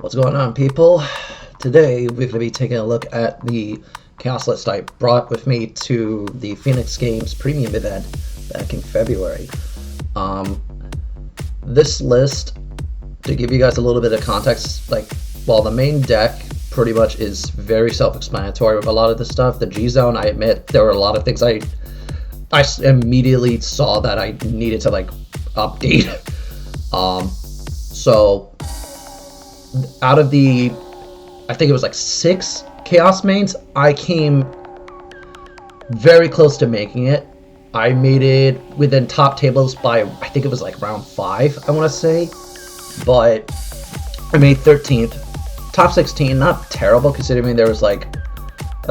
What's going on, people? Today we're going to be taking a look at the chaos list I brought with me to the Phoenix Games premium event back in February. This list, to give you guys a little bit of context, while the main deck pretty much is very self-explanatory with a lot of the stuff, the G-Zone, I admit, there were a lot of things I immediately saw that I needed to update. So out of the, I think it was 6 Chaos mains, I came very close to making it. I made it within top tables by, I think it was round 5, I want to say. But I made 13th. Top 16, not terrible considering there was I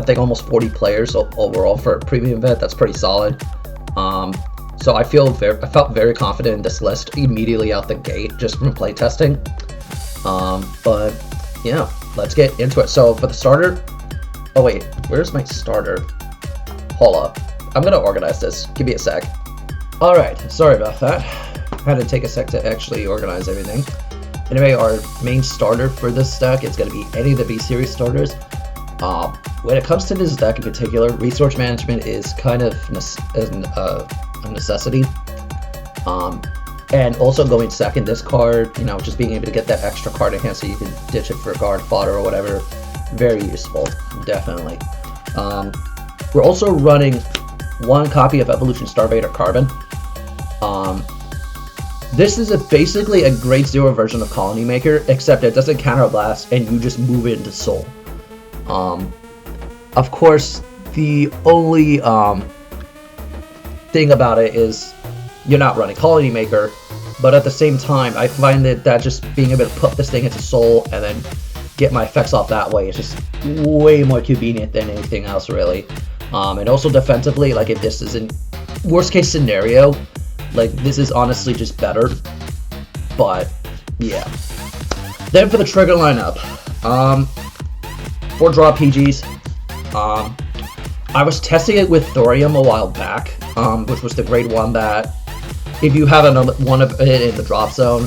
think almost 40 players overall for a premium event. That's pretty solid. So I felt very confident in this list immediately out the gate just from playtesting. But yeah, let's get into it. So for the starter, oh wait, where's my starter? Hold up, I'm gonna organize this. Give me a sec. All right, sorry about that. Had to take a sec to actually organize everything. Anyway, our main starter for this deck is going to be any of the B-Series starters. When it comes to this deck in particular, resource management is kind of a necessity. And also going second this card, just being able to get that extra card in hand so you can ditch it for guard fodder or whatever, very useful, definitely. We're also running 1 copy of Evolution Starvader Carbon. This is basically a grade 0 version of Colony Maker, except it doesn't counterblast and you just move it into Soul. Of course, the only thing about it is you're not running Colony Maker, but at the same time, I find that just being able to put this thing into Soul and then get my effects off that way is just way more convenient than anything else, really. And also defensively, if this is in worst case scenario, this is honestly just better, but yeah. Then for the trigger lineup, 4 draw PGs. I was testing it with Thorium a while back, which was the grade 1 that if you have another one of it in the drop zone,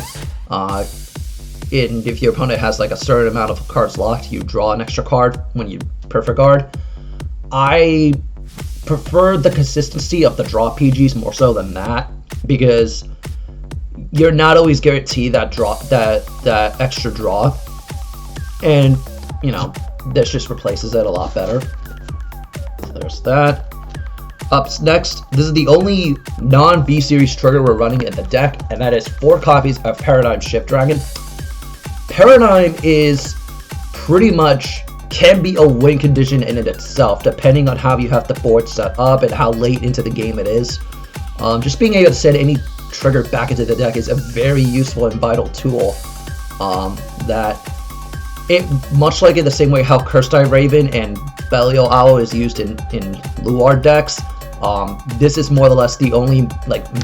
if your opponent has a certain amount of cards locked, you draw an extra card when you perfect guard. I prefer the consistency of the draw PGs more so than that, because you're not always guaranteed that that extra draw, and this just replaces it a lot better. So there's that. Up next, this is the only non-B series trigger we're running in the deck, and that is 4 copies of Paradigm Shift Dragon. Paradigm is pretty much can be a win condition in it itself, depending on how you have the board set up and how late into the game it is. Just being able to send any trigger back into the deck is a very useful and vital tool. Much like in the same way how Cursed-Eye Raven and Belial Owl is used in Luar decks, this is more or less the only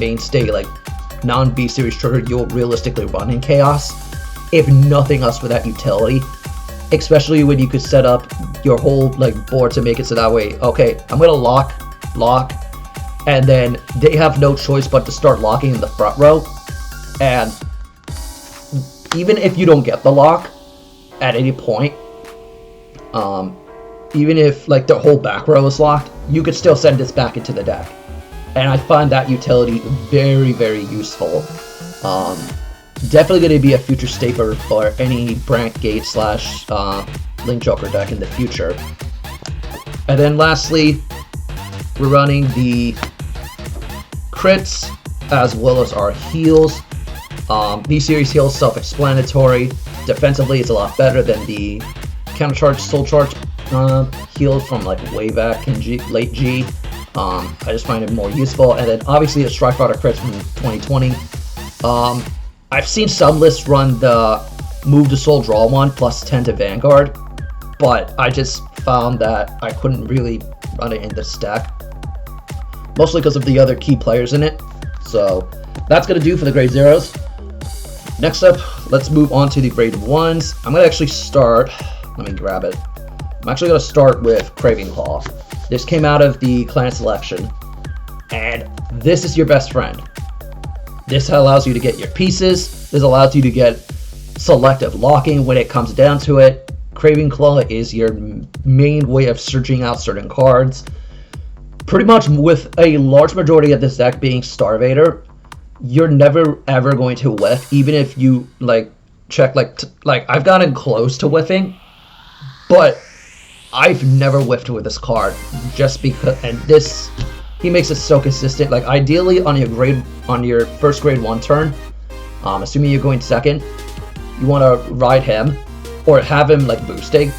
mainstay non-B series trigger you'll realistically run in Chaos, if nothing else for that utility. Especially when you could set up your whole board to make it so that way, okay, I'm gonna lock, and then they have no choice but to start locking in the front row. And even if you don't get the lock at any point, even if the whole back row is locked, you could still send this back into the deck. And I find that utility very, very useful. Definitely going to be a future stapler for any Brant Gate / Link Joker deck in the future. And then lastly, we're running the crits as well as our heals. B-Series heals self-explanatory. Defensively, it's a lot better than the countercharge, soul charge heals from way back in late G. I just find it more useful. And then obviously the Strike Fighter crits from 2020. I've seen some lists run the move to soul draw 1 plus 10 to Vanguard, but I just found that I couldn't really run it in this deck, mostly because of the other key players in it. So that's going to do for the grade 0s. Next up, let's move on to the grade 1s. I'm going to actually start, let me grab it. I'm actually going to start with Craving Claw. This came out of the clan selection, and this is your best friend. This allows you to get your pieces. This allows you to get selective locking when it comes down to it. Craving Claw is your main way of searching out certain cards. Pretty much with a large majority of this deck being Starvader, you're never ever going to whiff, even if you like check like I've gotten close to whiffing, but I've never whiffed with this card just because. And this, he makes it so consistent. Like ideally on your first grade 1 turn, assuming you're going second, you want to ride him or have him like boosting,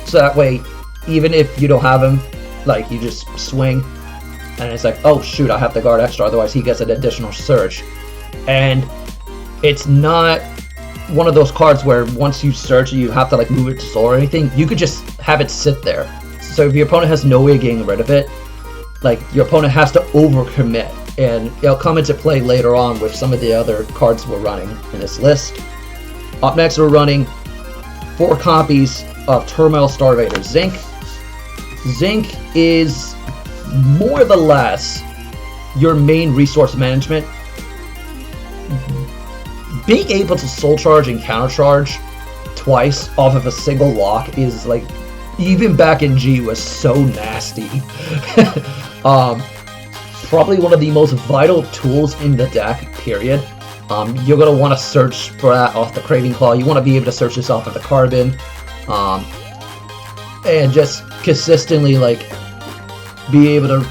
so that way even if you don't have him, like you just swing and it's like, oh shoot, I have to guard extra, otherwise he gets an additional search. And it's not one of those cards where once you search you have to like move it to soul or anything. You could just have it sit there. So if your opponent has no way of getting rid of it, like your opponent has to overcommit, and it'll come into play later on with some of the other cards we're running in this list. Up next, we're running 4 copies of Turmoil Starvader Zinc. Zinc is more or less your main resource management. Being able to soul charge and counter charge twice off of a single lock is like, even back in G, was so nasty. Probably one of the most vital tools in the deck, period. You're going to want to search for that off the Craving Claw. You want to be able to search this off of the Carbon. And just consistently like be able to.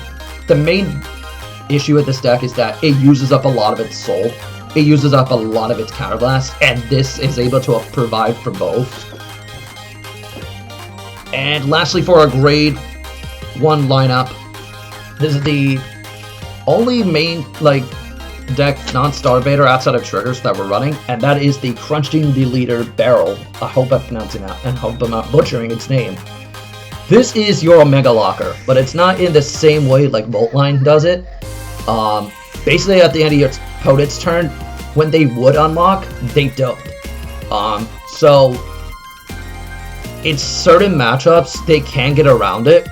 The main issue with this deck is that it uses up a lot of its soul. It uses up a lot of its counterblast, and this is able to provide for both. And lastly, for our grade 1 lineup, this is the only main like deck non-Starvader outside of triggers that we're running, and that is the Crunching the Leader Barrel. I hope I'm pronouncing that, and hope I'm not butchering its name. This is your Omega Locker, but it's not in the same way like Voltline does it. Basically, at the end of your opponent's turn, when they would unlock, they don't. So in certain matchups, they can get around it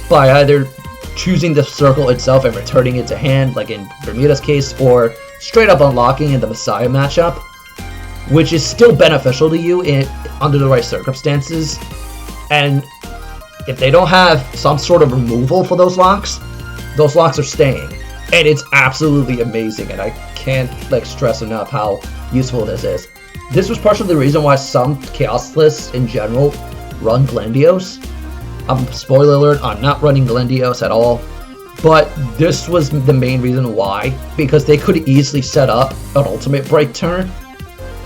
by either choosing the circle itself and returning it to hand, like in Bermuda's case, or straight up unlocking in the Messiah matchup, which is still beneficial to you under the right circumstances. And if they don't have some sort of removal for those locks are staying. And it's absolutely amazing, and I can't like stress enough how useful this is. This was partially the reason why some Chaos lists in general run Glendios. Spoiler alert, I'm not running Glendios at all, but this was the main reason why, because they could easily set up an ultimate break turn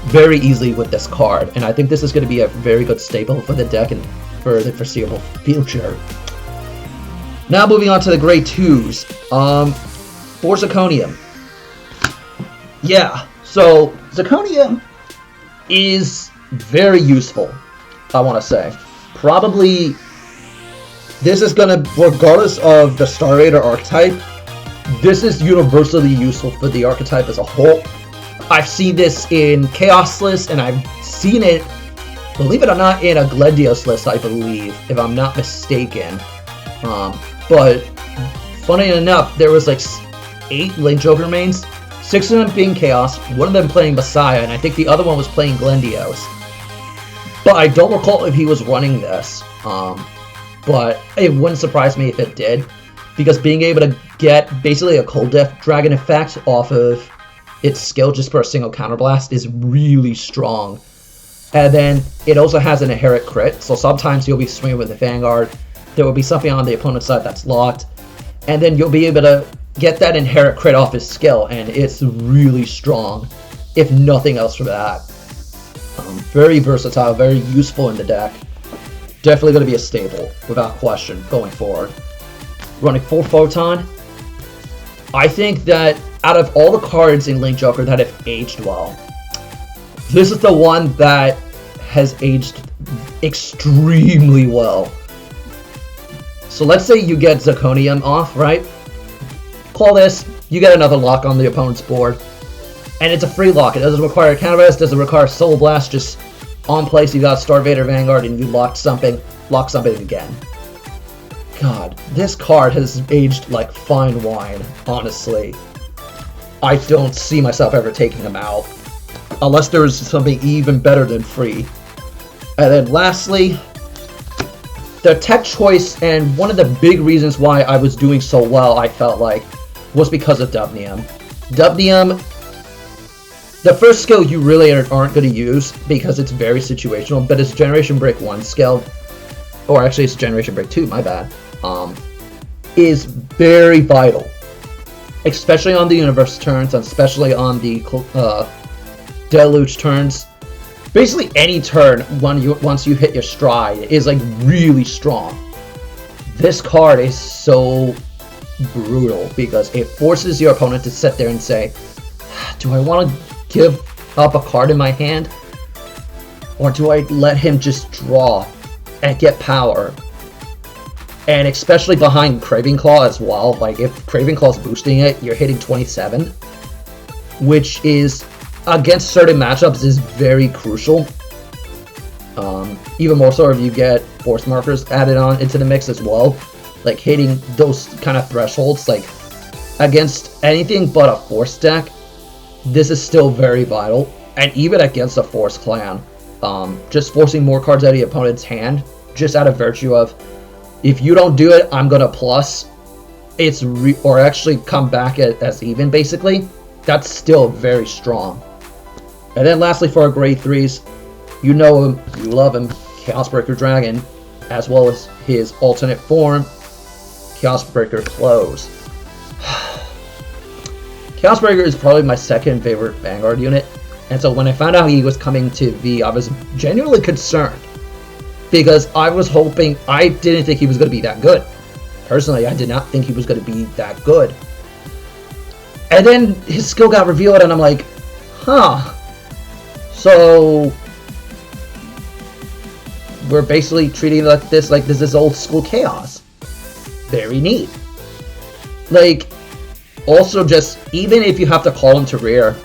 very easily with this card, and I think this is going to be a very good staple for the deck and for the foreseeable future. Now moving on to the grade 2s. For Zirconium. Yeah, so Zirconium is very useful, I want to say. Probably, this is going to, regardless of the Starvader archetype, this is universally useful for the archetype as a whole. I've seen this in Chaos lists, and I've seen it, believe it or not, in a Glendios list, I believe, if I'm not mistaken. But, funny enough, there was like 8 Link Joker mains, 6 of them being Chaos, 1 of them playing Messiah, and I think the other one was playing Glendios. But I don't recall if he was running this, but it wouldn't surprise me if it did, because being able to get basically a Cold Death Dragon effect off of its skill just for a single counterblast is really strong. And then it also has an inherent crit, so sometimes you'll be swinging with the Vanguard, there will be something on the opponent's side that's locked, and then you'll be able to get that inherent crit off his skill, and it's really strong, if nothing else for that. Very versatile, very useful in the deck. Definitely going to be a staple, without question, going forward. Running 4 Photon. I think that out of all the cards in Link Joker that have aged well, this is the one that has aged extremely well. So let's say you get Zirconium off, right? Call this, you get another lock on the opponent's board, and it's a free lock. It doesn't require a counterblast, doesn't require Soul Blast, just on place you got Starvader Vanguard and you lock something again. God, this card has aged like fine wine, honestly. I don't see myself ever taking him out. unless there's something even better than free. And then lastly, the tech choice, and one of the big reasons why I was doing so well, I felt like, was because of Dubnium. Dubnium, the first skill you really aren't going to use because it's very situational, but it's Generation Break 1 skill, or actually it's Generation Break 2, my bad, is very vital. Especially on the universe turns, especially on the deluge turns. Basically any turn once you hit your stride is like really strong. This card is so brutal because it forces your opponent to sit there and say, do I want to give up a card in my hand, or do I let him just draw and get power? And especially behind Craving Claw as well, like if Craving Claw's boosting it, you're hitting 27, which is, against certain matchups, is very crucial. Even more so if you get force markers added on into the mix as well. Like hitting those kind of thresholds, like against anything but a force deck, this is still very vital. And even against a force clan, just forcing more cards out of your opponent's hand, just out of virtue of, if you don't do it, I'm gonna plus. Or actually come back as even, basically. That's still very strong. And then lastly, for our grade 3s, you know him, you love him, Chaosbreaker Dragon, as well as his alternate form, Chaosbreaker Close. Chaosbreaker is probably my second favorite Vanguard unit, and so when I found out he was coming to V, I was genuinely concerned. Because I was hoping, I didn't think he was going to be that good. Personally, I did not think he was going to be that good. And then his skill got revealed, and I'm like, huh. So we're basically treating this like this is old school Chaos. Very neat. Like, also just, even if you have to call him to rear,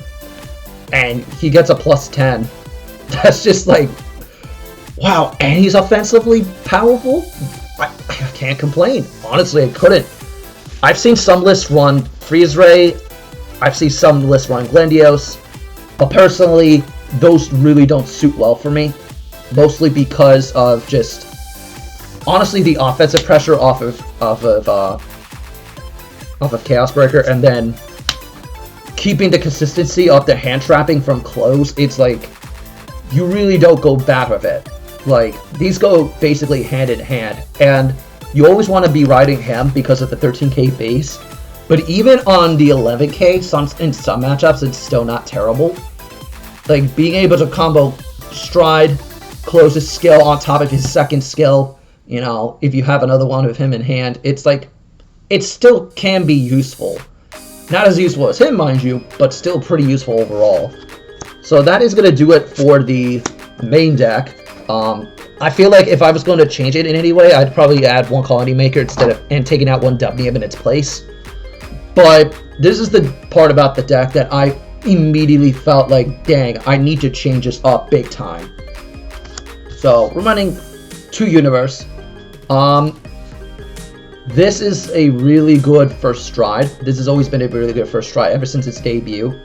and he gets a +10, that's just like, wow, and he's offensively powerful? I can't complain. Honestly, I couldn't. I've seen some lists run Freeze Ray, I've seen some lists run Glendios, but personally, those really don't suit well for me. Mostly because of just, honestly, the offensive pressure off of Chaosbreaker, and then keeping the consistency of the hand trapping from close. It's like, you really don't go bad with it. Like, these go basically hand in hand, and you always want to be riding him because of the 13k base, but even on the 11k, in some matchups, it's still not terrible. Like, being able to combo Stride, close his skill on top of his second skill, you know, if you have another one of him in hand, it's like, it still can be useful. Not as useful as him, mind you, but still pretty useful overall. So that is going to do it for the main deck. I feel like if I was going to change it in any way, I'd probably add one Colony Maker and taking out one Dubnium in its place. But this is the part about the deck that I immediately felt like, dang, I need to change this up big time. So we're running 2 Universe. This is a really good first stride. This has always been a really good first stride ever since its debut.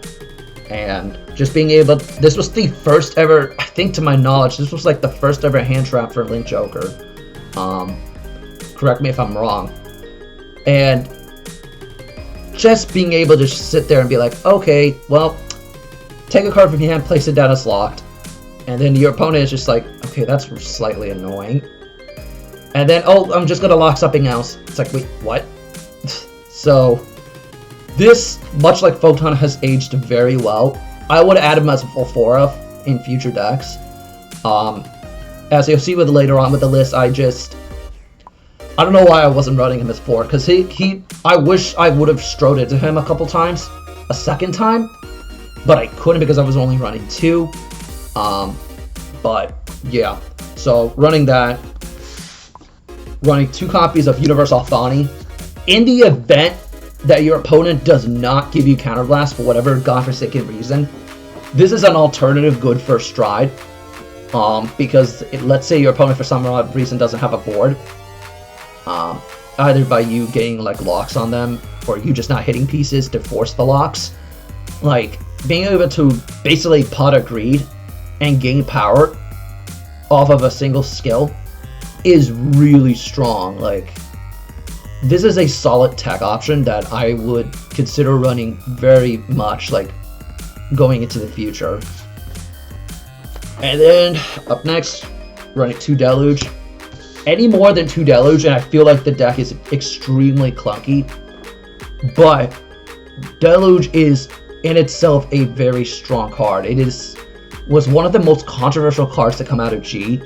And just being able, this was the first ever, I think to my knowledge, this was like the first ever hand trap for Link Joker. Correct me if I'm wrong. And just being able to sit there and be like, okay, well, take a card from your hand, place it down as locked. And then your opponent is just like, okay, that's slightly annoying. And then, oh, I'm just going to lock something else. It's like, wait, what? So, this, much like Photon, has aged very well. I would add him as a full 4-of in future decks. As you'll see later on with the list, I don't know why I wasn't running him as 4, because I wish I would have strode into him a couple times, a second time, but I couldn't because I was only running 2. But yeah, so running 2 copies of Universe Althani. In the event that your opponent does not give you Counterblast for whatever godforsaken reason, this is an alternative good first stride. Because let's say your opponent for some odd reason doesn't have a board, either by you getting like locks on them or you just not hitting pieces to force the locks. like, being able to basically pot a greed and gain power off of a single skill is really strong. Like, this is a solid tech option that I would consider running very much, like, going into the future. And then, up next, running 2 Deluge. Any more than 2 Deluge, and I feel like the deck is extremely clunky. But Deluge is, in itself, a very strong card. It was one of the most controversial cards to come out of G,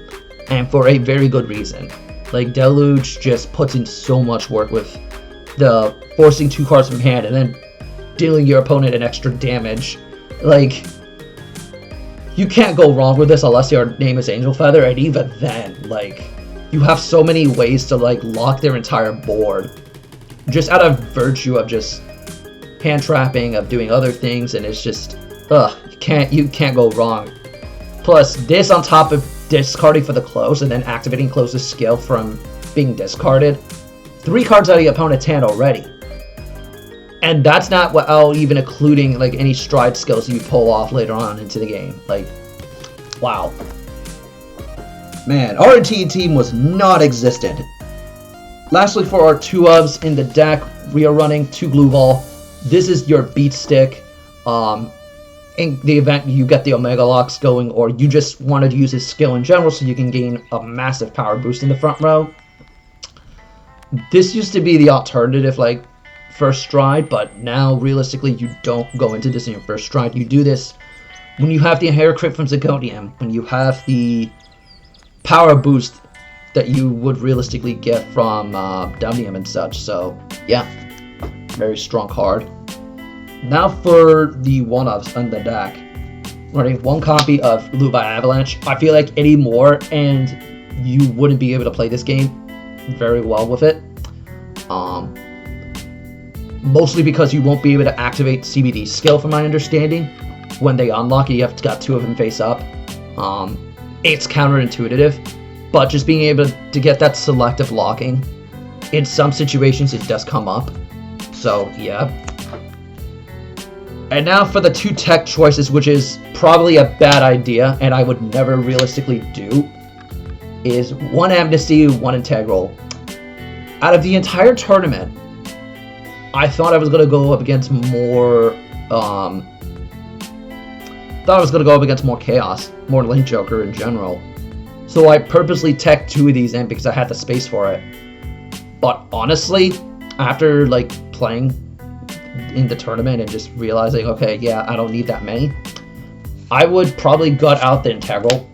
and for a very good reason. Like, Deluge just puts in so much work with the forcing 2 cards from hand and then dealing your opponent an extra damage. Like, you can't go wrong with this unless your name is Angel Feather, and even then, like, you have so many ways to, like, lock their entire board just out of virtue of just hand trapping, of doing other things, and it's just, you can't go wrong. Plus, this on top of discarding for the close and then activating close's skill from being discarded, 3 cards out of your opponent's hand already. And that's not without even including, like, any stride skills you pull off later on into the game. Like, wow. Man, our team was not existent. Lastly, for our 2-ofs in the deck, we are running 2 Glue Ball. This is your beat stick. In the event you get the Omega Locks going, or you just wanted to use his skill in general so you can gain a massive power boost in the front row. This used to be the alternative, like, first stride, but now realistically you don't go into this in your first stride. You do this when you have the Inherent Crit from Zirconium, when you have the power boost that you would realistically get from Dumnium and such. So yeah, very strong card. Now for the 1-ofs on the deck. Running 1 copy of Blue by Avalanche. I feel like any more and you wouldn't be able to play this game very well with it. Mostly because you won't be able to activate CBD's skill, from my understanding. When they unlock it, you have got 2 of them face up. It's counterintuitive, but just being able to get that selective locking, in some situations it does come up. So yeah. And now for the 2 tech choices, which is probably a bad idea, and I would never realistically do, is 1 Amnesty, 1 Integral. Out of the entire tournament, I thought I was going to go up against more, Chaos, more Link Joker in general. So I purposely teched 2 of these in because I had the space for it. But honestly, after, like, playing in the tournament and just realizing, okay, yeah, I don't need that many, I would probably gut out the Integral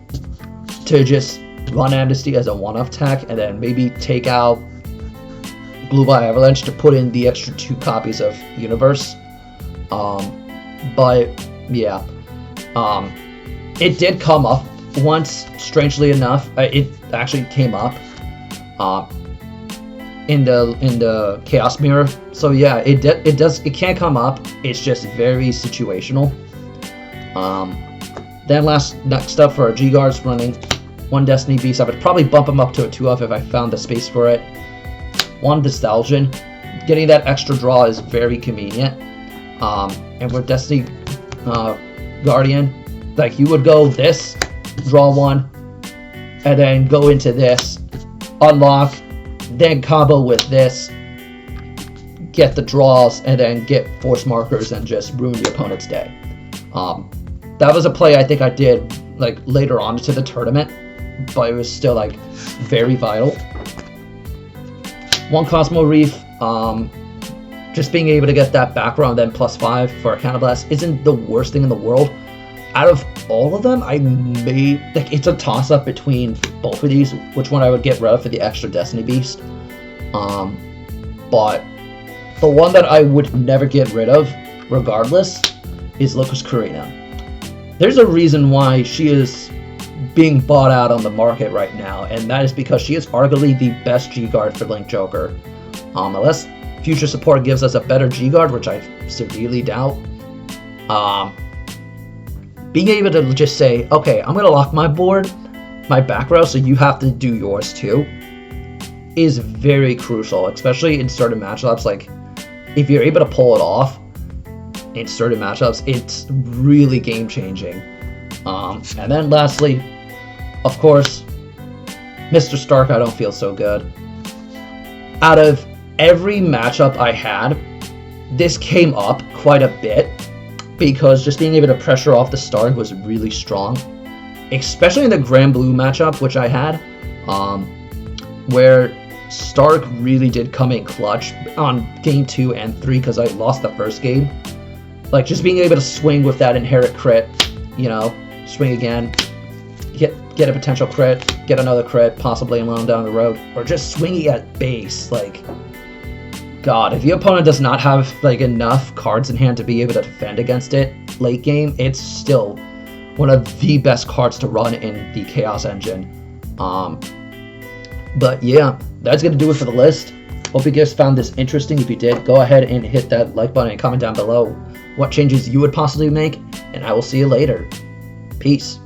to just run Amnesty as a 1-off tech, and then maybe take out Blue by Avalanche to put in the extra 2 copies of Universe. But yeah, it did come up once, strangely enough. It actually came up in the Chaos Mirror. So yeah, it can come up. It's just very situational. Then next up for our G guards, running 1 Destiny Beast. I would probably bump him up to a 2-off if I found the space for it. 1 Nostalgian. Getting that extra draw is very convenient. And with Destiny Guardian, like, you would go this, draw 1, and then go into this, unlock, then combo with this, get the draws, and then get force markers and just ruin your opponent's day. That was a play I think I did, like, later on into the tournament, but it was still, like, very vital. 1 Cosmo Reef, just being able to get that background then +5 for a Counterblast isn't the worst thing in the world. Out of all of them, it's a toss-up between both of these, which one I would get rid of for the extra Destiny Beast. But the one that I would never get rid of, regardless, is Locust Karina. There's a reason why she is being bought out on the market right now, and that is because she is arguably the best G-Guard for Link Joker. Unless future support gives us a better G-Guard, which I severely doubt, being able to just say, okay, I'm going to lock my board, my back row, so you have to do yours too, is very crucial, especially in certain matchups. Like, if you're able to pull it off, in certain matchups, it's really game-changing. And then lastly, of course, Mr. Stark, I don't feel so good. Out of every matchup I had, this came up quite a bit, because just being able to pressure off the Stark was really strong. Especially in the Grand Blue matchup, which I had, where Stark really did come in clutch on game 2 and 3 because I lost the first game. Like, just being able to swing with that inherit crit, you know, swing again, get a potential crit, get another crit, possibly alone down the road, or just swinging at base. Like, God, if your opponent does not have like enough cards in hand to be able to defend against it late game, it's still one of the best cards to run in the Chaos Engine. But yeah, that's going to do it for the list. Hope you guys found this interesting. If you did, go ahead and hit that like button and comment down below what changes you would possibly make, and I will see you later. Peace.